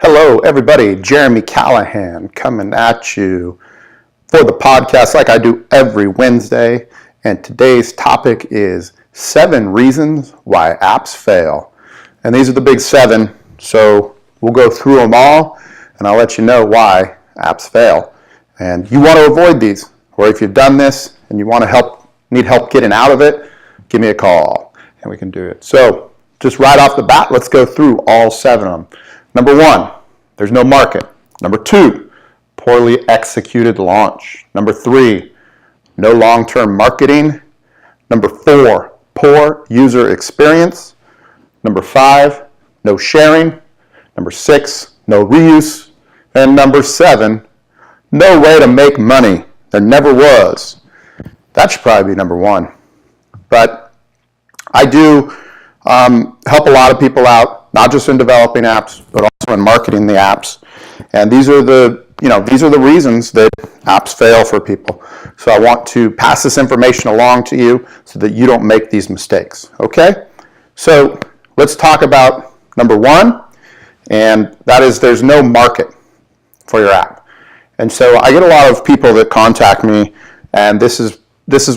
Hello, everybody. Jeremy Callahan coming at you for the podcast like I do every Wednesday. And today's topic is 7 reasons why apps fail. And these are the big 7. So we'll go through them all and I'll let you know why apps fail. And you want to avoid these. Or if you've done this and you want to need help getting out of it, give me a call and we can do it. So just right off the bat, let's go through all 7 of them. Number 1, there's no market. Number 2, poorly executed launch. Number 3, no long-term marketing. Number 4, poor user experience. Number 5, no sharing. Number 6, no reuse. And number 7, no way to make money. There never was. That should probably be number 1. But I do help a lot of people out, not just in developing apps, but also in marketing the apps. And these are the reasons that apps fail for people. So I want to pass this information along to you so that you don't make these mistakes. Okay? So let's talk about number 1, and that is there's no market for your app. And so I get a lot of people that contact me, and this is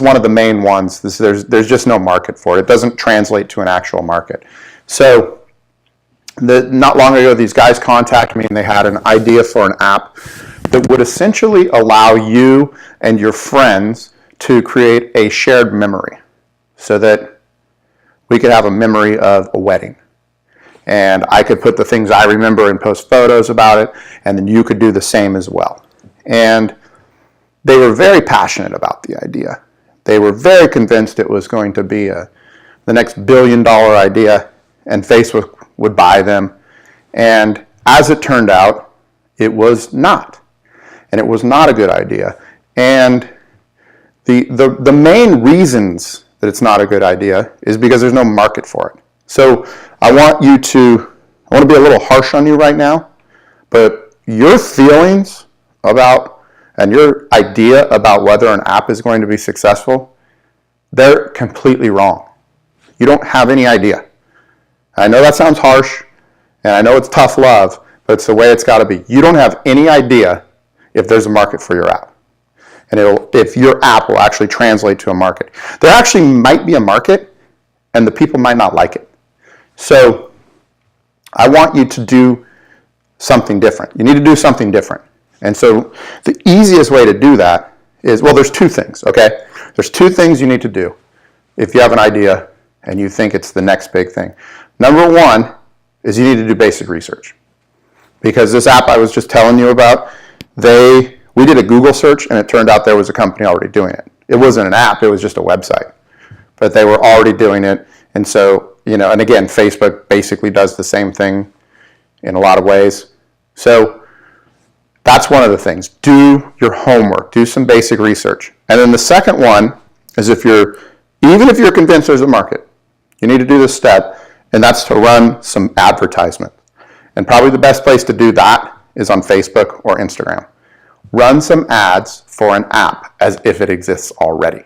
one of the main ones. There's just no market for it. It doesn't translate to an actual market. So not long ago, these guys contacted me and they had an idea for an app that would essentially allow you and your friends to create a shared memory so that we could have a memory of a wedding. And I could put the things I remember and post photos about it, and then you could do the same as well. And they were very passionate about the idea. They were very convinced it was going to be the next billion-dollar idea, and Facebook would buy them. And as it turned out, it was not. And it was not a good idea. And the main reasons that it's not a good idea is because there's no market for it. So I want to be a little harsh on you right now, but your feelings about and your idea about whether an app is going to be successful, they're completely wrong. You don't have any idea. I know that sounds harsh, and I know it's tough love, but it's the way it's got to be. You don't have any idea if there's a market for your app, and if your app will actually translate to a market. There actually might be a market, and the people might not like it. So I want you to do something different. You need to do something different. And so the easiest way to do that is, well, there's 2 things, okay? There's 2 things you need to do if you have an idea and you think it's the next big thing. Number 1 is you need to do basic research. Because this app I was just telling you about, we did a Google search and it turned out there was a company already doing it. It wasn't an app, it was just a website. But they were already doing it. And so, and again, Facebook basically does the same thing in a lot of ways. So that's one of the things. Do your homework. Do some basic research. And then the second one is even if you're convinced there's a market, you need to do this step, and that's to run some advertisement. And probably the best place to do that is on Facebook or Instagram. Run some ads for an app as if it exists already.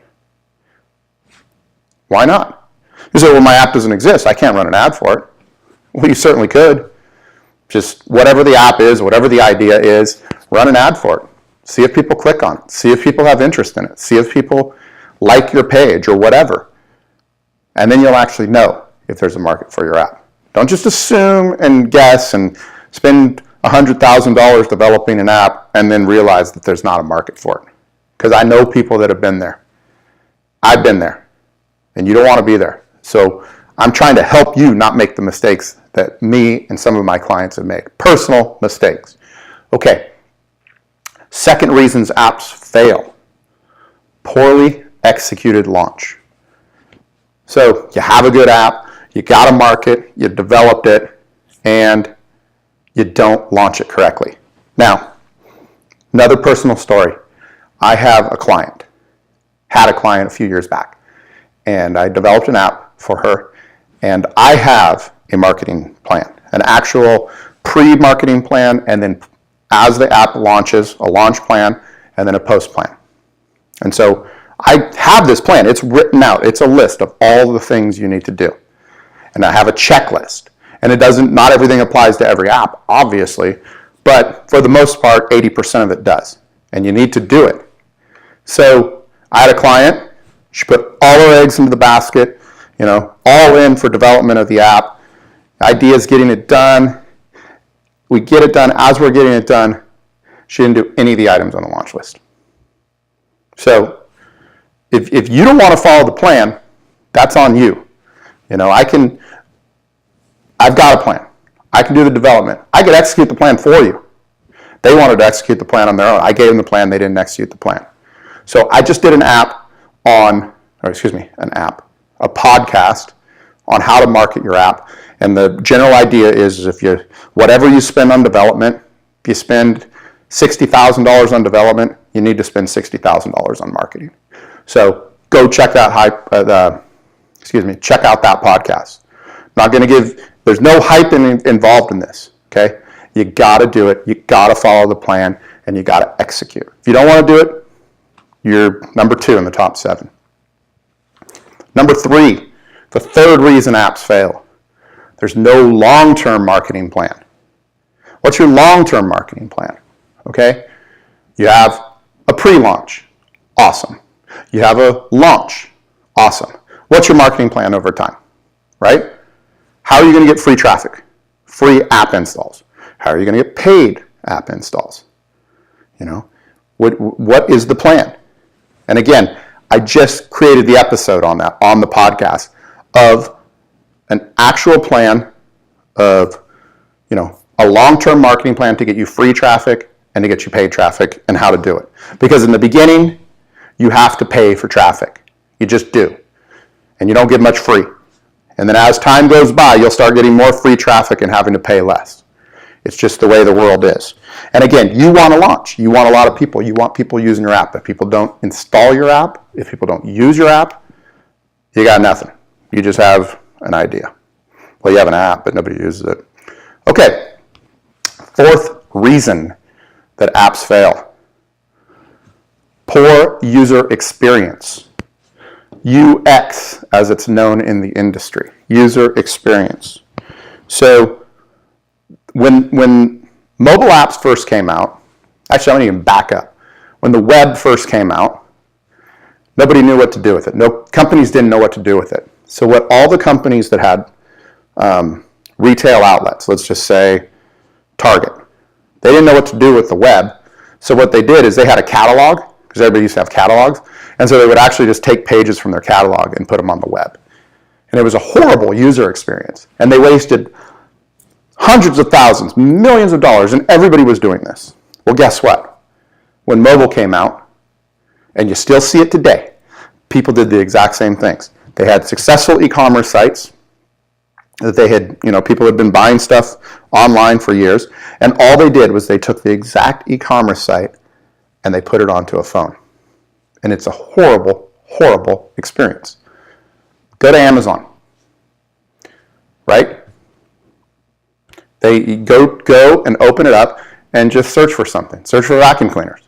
Why not? You say, well, my app doesn't exist. I can't run an ad for it. Well, you certainly could. Just whatever the app is, whatever the idea is, run an ad for it. See if people click on it. See if people have interest in it. See if people like your page or whatever. And then you'll actually know if there's a market for your app. Don't just assume and guess and spend $100,000 developing an app and then realize that there's not a market for it. Because I know people that have been there. I've been there. And you don't want to be there. So I'm trying to help you not make the mistakes that me and some of my clients have made. Personal mistakes. Okay. Second reasons apps fail. Poorly executed launch. So you have a good app, you got a market, you developed it, and you don't launch it correctly. Now, another personal story. I have a client, had a client a few years back, and I developed an app for her, and I have a marketing plan, an actual pre-marketing plan, and then as the app launches, a launch plan, and then a post plan. And so I have this plan. It's written out. It's a list of all the things you need to do. And I have a checklist. And not everything applies to every app, obviously, but for the most part, 80% of it does. And you need to do it. So I had a client, she put all her eggs into the basket, all in for development of the app. Idea is getting it done. We get it done. As we're getting it done, she didn't do any of the items on the launch list. So if you don't want to follow the plan, that's on you. I've got a plan. I can do the development. I could execute the plan for you. They wanted to execute the plan on their own. I gave them the plan. They didn't execute the plan. So I just did a podcast on how to market your app. And the general idea is whatever you spend on development, if you spend $60,000 on development, you need to spend $60,000 on marketing. So go check out check out that podcast. There's no hype involved in this, okay? You got to do it. You got to follow the plan, and you got to execute. If you don't want to do it, you're number 2 in the top 7. Number 3, the third reason apps fail. There's no long-term marketing plan. What's your long-term marketing plan? Okay? You have a pre-launch. Awesome. You have a launch. Awesome. What's your marketing plan over time? Right? How are you going to get free traffic? Free app installs. How are you going to get paid app installs? What is the plan? And again, I just created the episode on that, on the podcast, of an actual plan of, a long-term marketing plan to get you free traffic and to get you paid traffic, and how to do it. Because in the beginning, you have to pay for traffic. You just do. And you don't get much free. And then as time goes by, you'll start getting more free traffic and having to pay less. It's just the way the world is. And again, you want to launch. You want a lot of people. You want people using your app. If people don't install your app, if people don't use your app, you got nothing. You just have an idea. Well, you have an app, but nobody uses it. Okay. 4th reason that apps fail. Poor user experience. UX, as it's known in the industry. User experience. So when mobile apps first came out, actually I'm going to even back up. When the web first came out, nobody knew what to do with it. No companies didn't know what to do with it. So what all the companies that had retail outlets, let's just say Target, they didn't know what to do with the web. So what they did is they had a catalog, because everybody used to have catalogs, and so they would actually just take pages from their catalog and put them on the web. And it was a horrible user experience. And they wasted hundreds of thousands, millions of dollars, and everybody was doing this. Well, guess what? When mobile came out, and you still see it today, people did the exact same things. They had successful e-commerce sites that they had, people had been buying stuff online for years, and all they did was they took the exact e-commerce site and they put it onto a phone. And it's a horrible, horrible experience. Go to Amazon, right? They go and open it up and just search for something. Search for vacuum cleaners.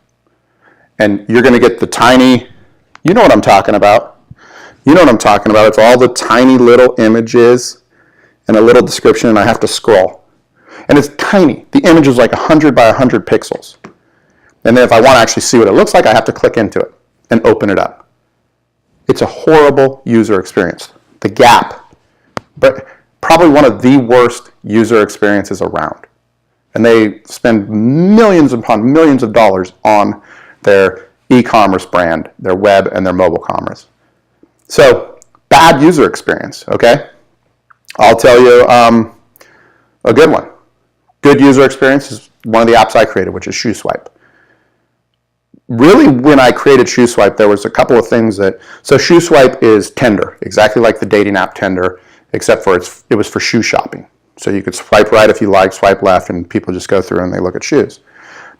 And you're going to get the tiny, you know what I'm talking about. You know what I'm talking about. It's all the tiny little images and a little description, and I have to scroll. And it's tiny. The image is like 100 by 100 pixels. And then if I want to actually see what it looks like, I have to click into it and open it up. It's a horrible user experience. The Gap, but probably one of the worst user experiences around. And they spend millions upon millions of dollars on their e-commerce brand, their web, and their mobile commerce. So, bad user experience, okay? I'll tell you a good one. Good user experience is one of the apps I created, which is ShoeSwipe. Really, when I created ShoeSwipe, there was a couple of things that... So ShoeSwipe is Tinder, exactly like the dating app Tinder, except for it was for shoe shopping. So you could swipe right if you like, swipe left, and people just go through and they look at shoes.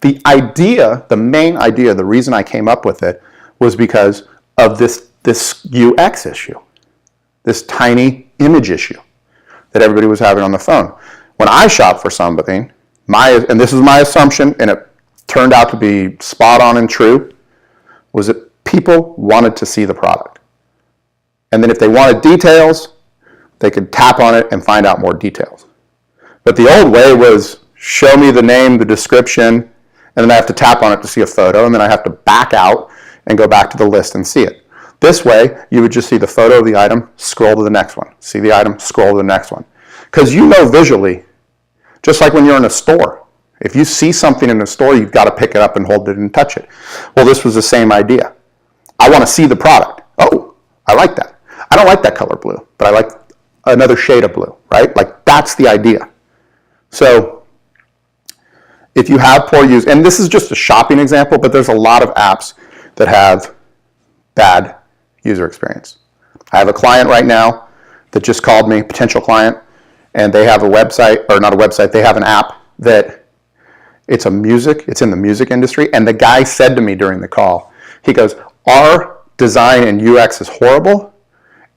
The idea, the main idea, the reason I came up with it was because of this UX issue, this tiny image issue that everybody was having on the phone. When I shop for something, and this is my assumption, and it turned out to be spot on and true, was that people wanted to see the product. And then if they wanted details, they could tap on it and find out more details. But the old way was show me the name, the description, and then I have to tap on it to see a photo, and then I have to back out and go back to the list and see it. This way, you would just see the photo of the item, scroll to the next one. See the item, scroll to the next one. Because you know visually, just like when you're in a store, if you see something in a store, you've got to pick it up and hold it and touch it. Well, this was the same idea. I want to see the product. Oh, I like that. I don't like that color blue, but I like another shade of blue, right? Like, that's the idea. So if you have poor use, and this is just a shopping example, but there's a lot of apps that have bad user experience. I have a client right now that just called me, potential client, and they have a website, or not a website, they have an app that it's in the music industry, and the guy said to me during the call, he goes, our design and UX is horrible,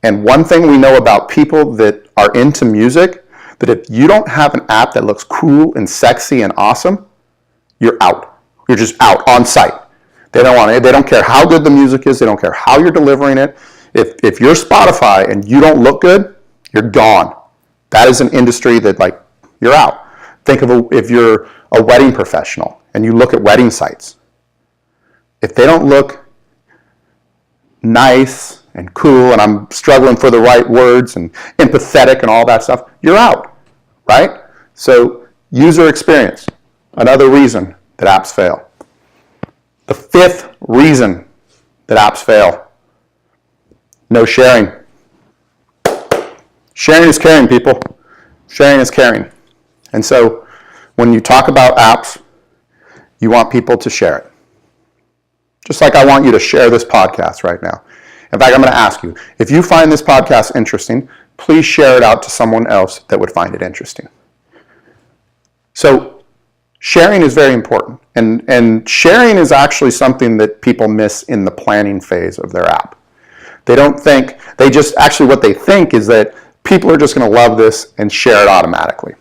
and one thing we know about people that are into music, that if you don't have an app that looks cool and sexy and awesome, you're out. You're just out on site. They don't want it. They don't care how good the music is. They don't care how you're delivering it. If you're Spotify and you don't look good, you're gone. That is an industry that, like, you're out. Think of if you're a wedding professional and you look at wedding sites. If they don't look nice and cool, and I'm struggling for the right words, and empathetic and all that stuff, you're out, right? So user experience, another reason that apps fail. The fifth reason that apps fail, no sharing. Sharing is caring, people. Sharing is caring. And so when you talk about apps, you want people to share it. Just like I want you to share this podcast right now. In fact, I'm going to ask you, if you find this podcast interesting, please share it out to someone else that would find it interesting. So sharing is very important. And sharing is actually something that people miss in the planning phase of their app. They don't think, what they think is that people are just going to love this and share it automatically.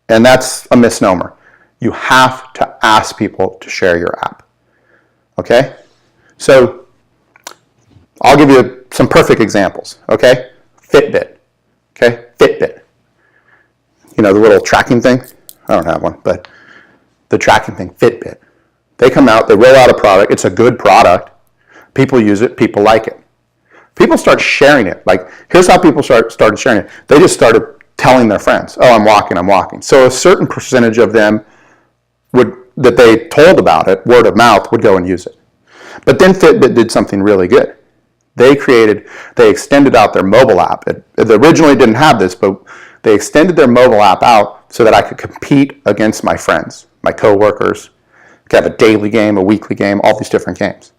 And that's a misnomer. You have to ask people to share your app. Okay? So I'll give you some perfect examples. Okay? Fitbit. Okay? Fitbit. You know, the little tracking thing? I don't have one, but the tracking thing, Fitbit. They come out, they roll out a product. It's a good product. People use it. People like it. People start sharing it. Like, here's how people started sharing it. They just started telling their friends, oh, I'm walking. So a certain percentage of them that they told about it, word of mouth, would go and use it. But then Fitbit did something really good. They extended out their mobile app. It originally didn't have this, but they extended their mobile app out so that I could compete against my friends, my coworkers. I could have a daily game, a weekly game, all these different games.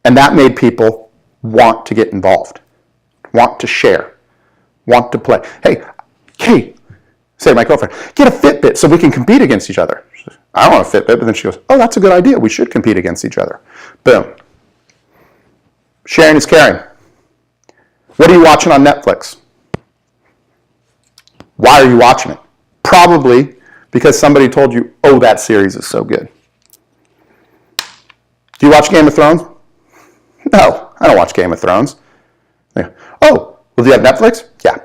And that made people want to get involved, want to share, want to play. Hey, Kate, say to my girlfriend, get a Fitbit so we can compete against each other. She says, I don't want a Fitbit, but then she goes, oh, that's a good idea. We should compete against each other. Boom. Sharing is caring. What are you watching on Netflix? Why are you watching it? Probably because somebody told you, oh, that series is so good. Do you watch Game of Thrones? No, I don't watch Game of Thrones. Oh, well, do you have Netflix? Yeah.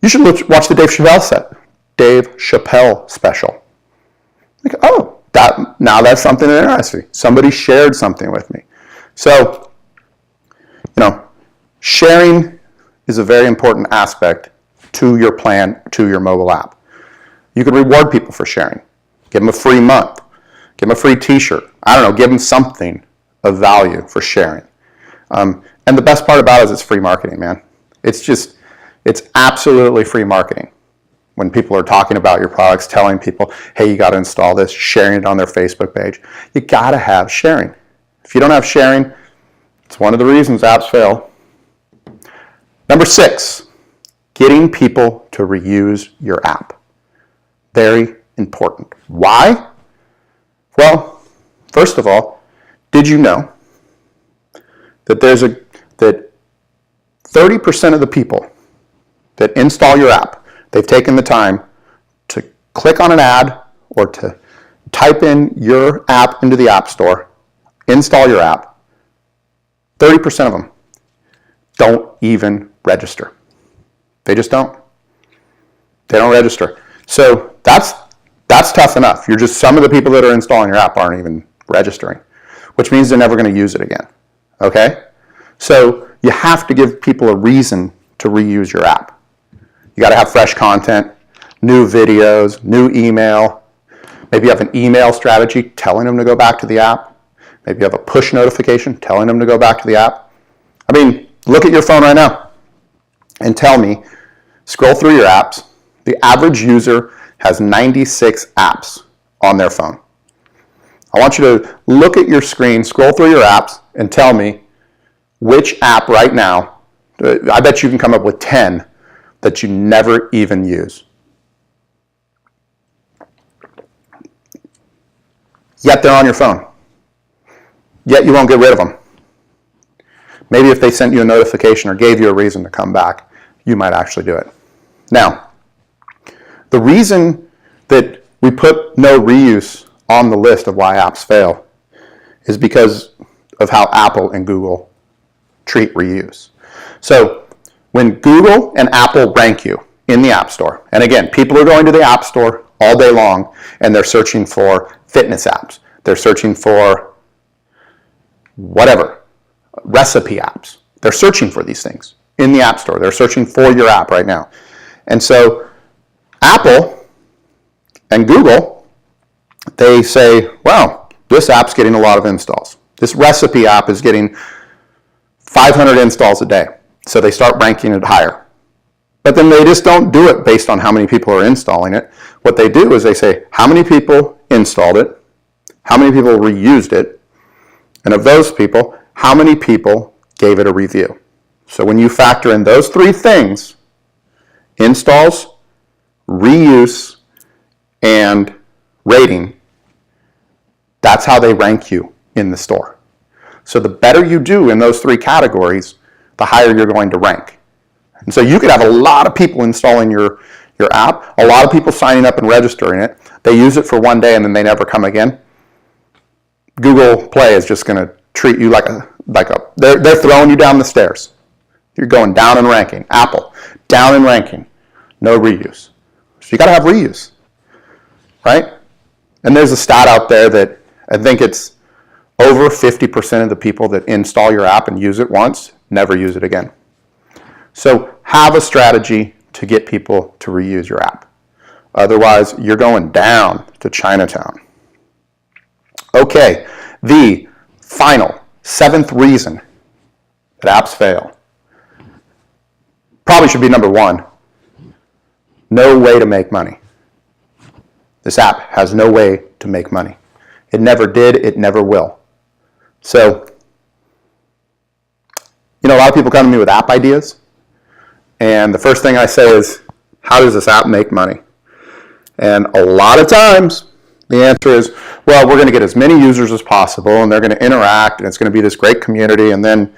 You should watch the Dave Chappelle special. Like, oh, now that's something that interests me. Somebody shared something with me. So, sharing is a very important aspect to your plan, to your mobile app. You can reward people for sharing. Give them a free month. Give them a free t-shirt. I don't know, give them something of value for sharing. And the best part about it is it's free marketing, man. It's absolutely free marketing. When people are talking about your products, telling people, hey, you got to install this, sharing it on their Facebook page. You got to have sharing. If you don't have sharing, it's one of the reasons apps fail. Number 6, getting people to reuse your app. Very important. Why? Well, first of all, did you know that that 30% of the people that install your app, they've taken the time to click on an ad or to type in your app into the App Store, install your app, 30% of them don't even register. They just don't. They don't register. So that's tough enough. You're just, some of the people that are installing your app aren't even registering, which means they're never going to use it again. Okay? So you have to give people a reason to reuse your app. You got to have fresh content, new videos, new email. Maybe you have an email strategy telling them to go back to the app. Maybe you have a push notification telling them to go back to the app. I mean, look at your phone right now and tell me, scroll through your apps. The average user has 96 apps on their phone. I want you to look at your screen, scroll through your apps, and tell me which app right now, I bet you can come up with 10 that you never even use. Yet they're on your phone. Yet you won't get rid of them. Maybe if they sent you a notification or gave you a reason to come back, you might actually do it. Now, the reason that we put no reuse on the list of why apps fail is because of how Apple and Google treat reuse. So when Google and Apple rank you in the App Store, and again, people are going to the App Store all day long and they're searching for fitness apps. They're searching for whatever, recipe apps. They're searching for these things in the App Store. They're searching for your app right now. And so Apple and Google, they say, wow, this app's getting a lot of installs. This recipe app is getting 500 installs a day. So they start ranking it higher. But then they just don't do it based on how many people are installing it. What they do is they say, how many people installed it? How many people reused it? And of those people, how many people gave it a review? So when you factor in those three things, installs, reuse, and rating, that's how they rank you in the store. So the better you do in those three categories, the higher you're going to rank. And so you could have a lot of people installing your app, a lot of people signing up and registering it. They use it for one day and then they never come again. Google Play is just going to treat you they're throwing you down the stairs. You're going down in ranking. Apple, down in ranking. No reuse. So you got to have reuse, right? And there's a stat out there that I think it's over 50% of the people that install your app and use it once never use it again. So have a strategy to get people to reuse your app. Otherwise, you're going down to Chinatown. Okay, the final, seventh reason that apps fail probably should be number one. No way to make money. This app has no way to make money. It never did, it never will. So, a lot of people come to me with app ideas, and the first thing I say is, how does this app make money? And a lot of times, the answer is, well, we're going to get as many users as possible, and they're going to interact, and it's going to be this great community, and then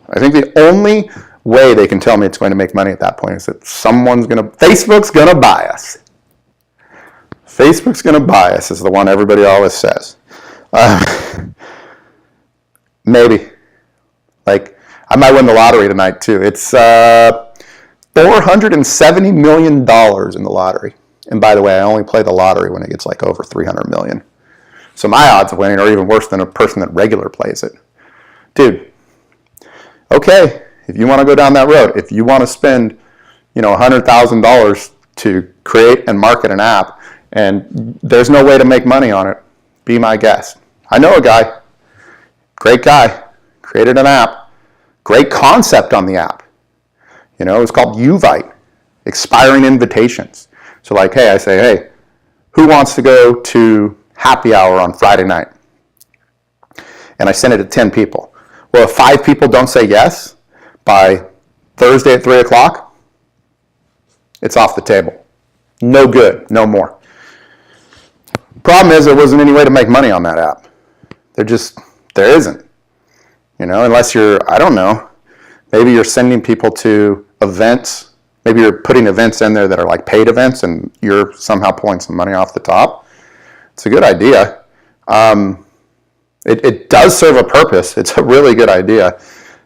I think the only way they can tell me it's going to make money at that point is that Facebook's going to buy us. Facebook's going to buy us is the one everybody always says. Maybe. I might win the lottery tonight, too. It's $470 million in the lottery. And by the way, I only play the lottery when it gets over 300 million. So my odds of winning are even worse than a person that regular plays it. Dude, okay, if you want to go down that road, if you want to spend, $100,000 to create and market an app, and there's no way to make money on it, be my guest. I know a guy, great guy, created an app, great concept on the app. It's called Uvite, expiring invitations. So I say, hey, who wants to go to happy hour on Friday night? And I send it to 10 people. Well, if 5 people don't say yes, by Thursday at 3 o'clock, it's off the table. No good, no more. Problem is there wasn't any way to make money on that app. There isn't. Unless I don't know, maybe you're sending people to events. Maybe you're putting events in there that are paid events and you're somehow pulling some money off the top. It's a good idea. It does serve a purpose. It's a really good idea.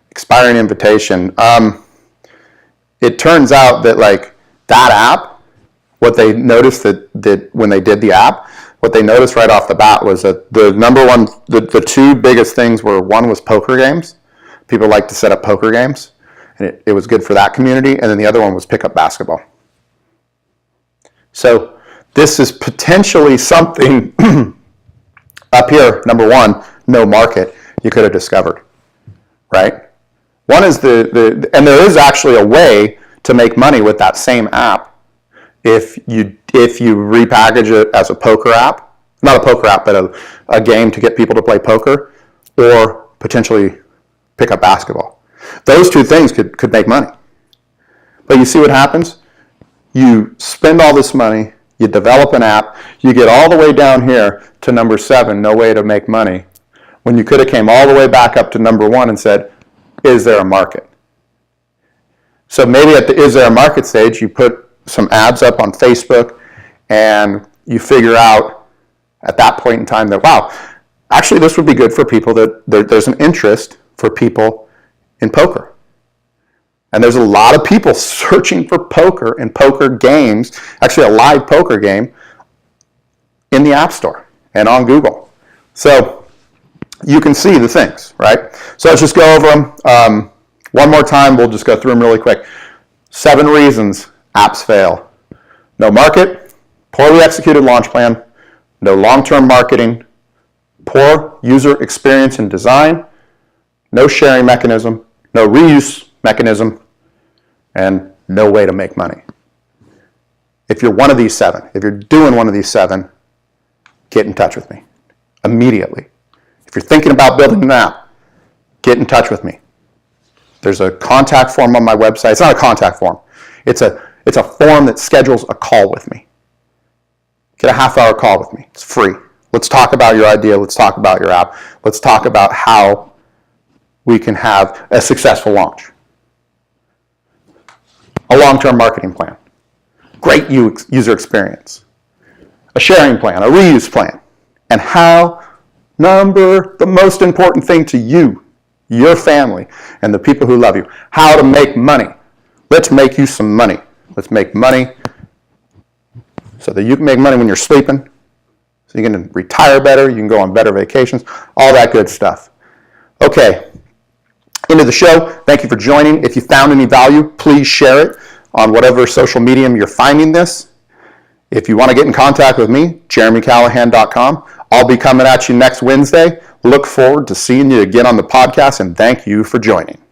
Expiring invitation. It turns out that that app, what they noticed that when they did the app, what they noticed right off the bat was that the two biggest things were, one was poker games. People like to set up poker games, and it was good for that community. And then the other one was pickup basketball. So this is potentially something up here, number one, no market, you could have discovered, right? One is and there is actually a way to make money with that same app if you repackage it as a poker app, not a poker app, but a game to get people to play poker, or potentially pick up basketball. Those two things could make money. But you see what happens? You spend all this money, you develop an app, you get all the way down here to number 7, no way to make money, when you could have came all the way back up to number 1 and said, is there a market? So maybe at the is there a market stage, you put some ads up on Facebook, and you figure out at that point in time that, wow, actually this would be good for people, that there's an interest for people in poker. And there's a lot of people searching for poker and poker games, actually a live poker game, in the App Store and on Google. So you can see the things, right? So let's just go over them. One more time, we'll just go through them really quick. 7 reasons apps fail. No market, poorly executed launch plan, no long-term marketing, poor user experience and design, no sharing mechanism, no reuse mechanism, and no way to make money. If you're one of these 7, if you're doing one of these 7, get in touch with me immediately. If you're thinking about building an app, get in touch with me. There's a contact form on my website. It's not a contact form. It's a form that schedules a call with me. Get a half-hour call with me. It's free. Let's talk about your idea. Let's talk about your app. Let's talk about how we can have a successful launch. A long-term marketing plan. Great user experience. A sharing plan, a reuse plan. And the most important thing to you, your family, and the people who love you, how to make money. Let's make you some money. Let's make money so that you can make money when you're sleeping, so you can retire better, you can go on better vacations, all that good stuff. Okay, into the show. Thank you for joining. If you found any value, please share it on whatever social medium you're finding this. If you want to get in contact with me, jeremycallahan.com. I'll be coming at you next Wednesday. Look forward to seeing you again on the podcast, and thank you for joining.